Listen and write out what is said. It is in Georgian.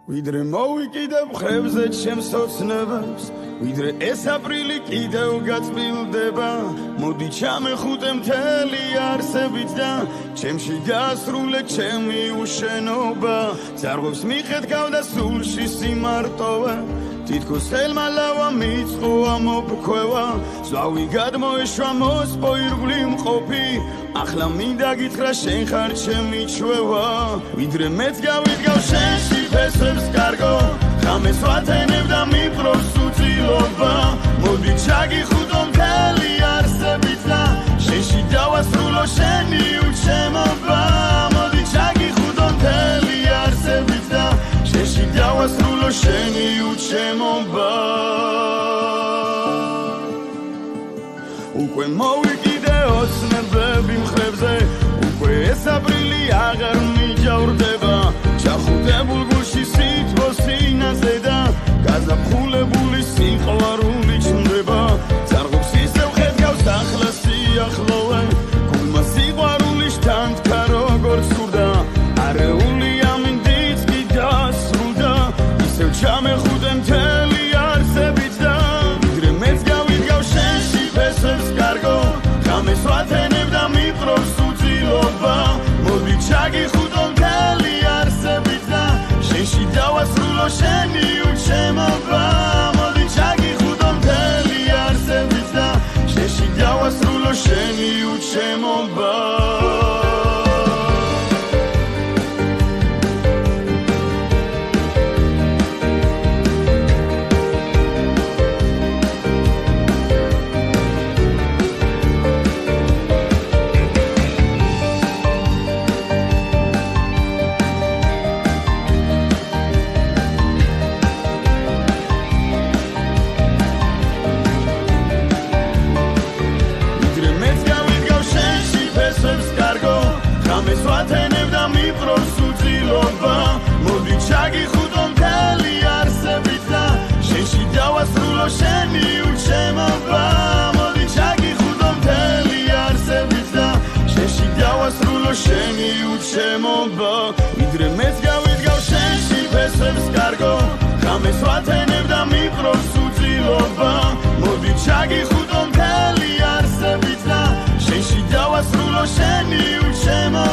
ვიდრე მოვიკიდებ ხებზე ჩემს ოცნებას ვიდრე ეს აპრილი კიდევ გაწმილდება მოდი ჩამეხუტე მთელი არსებით და ჩემში გასრულე ჩემი უშენობა ძარღვებს მიყეთქავ და სულში სიმარტოვე თითქოს ელმალავა მიწყოა მოფქვევა ზვავი გადმოეშვა მოსპო ირგვლი მყოფი ახლა მინდა გითხრა შენ ხარ ჩემი ჩვევა ვიდრე მეც გავიდგავ შენში ფესვებს კარგო ხამეს ვათენებ და მიპრობს უწილობა მოდი ჩაგიხუტო მთელი არსებით და შენში დავასრულო შენი უჩემობა მოდი ჩაგიხუტო მთელი არსებით და შენში დავასრულო შენი უჩემობა უკვე მოვიკიდე ოცნებები მხრებზე უკვე ეს აპრილი აღარ მიჯავრდება ჩახუტებულ გულში სითბო სინაზე და გაზაფხულებული სიყვარული ჩნდება ძარღვებს ისევ ხედავს ახლა სიახლოვე გულმა სიყვარული შთანთქა როგორც სურდა არეული ამინდიც კი დასრულდა ისევ ჩამეხუტე მთელი არსებით და ვიდრე მეც გავიდგავ შენში ფესვებს კარგო ხამეს ვათენებ და მიპრობს უწილობა მოდი ჩაგიხუტო მთელი არსებით და შენში დავასრულო შენი უჩემობა მოდი ჩაგიხუტო მთელი არსებით და შენში დავასრულო შენი უჩემობა ვათენებ და მიპრობს უწილობა მოდი ჩაგიხუტო მთელი არსებით და შენში დავასრულო შენი უჩემობა მოდი ჩაგიხუტო მთელი არსებით და შენში დავასრულო შენი უჩემობა ვიდრე მეც გავიდგავ შენში ფესვებს კარგო ხამეს ვათენებ და მიპრობს უწილობა მოდი ჩაგიხუტო მთელი არსებით და შენში დავასრულო შენი უჩემობა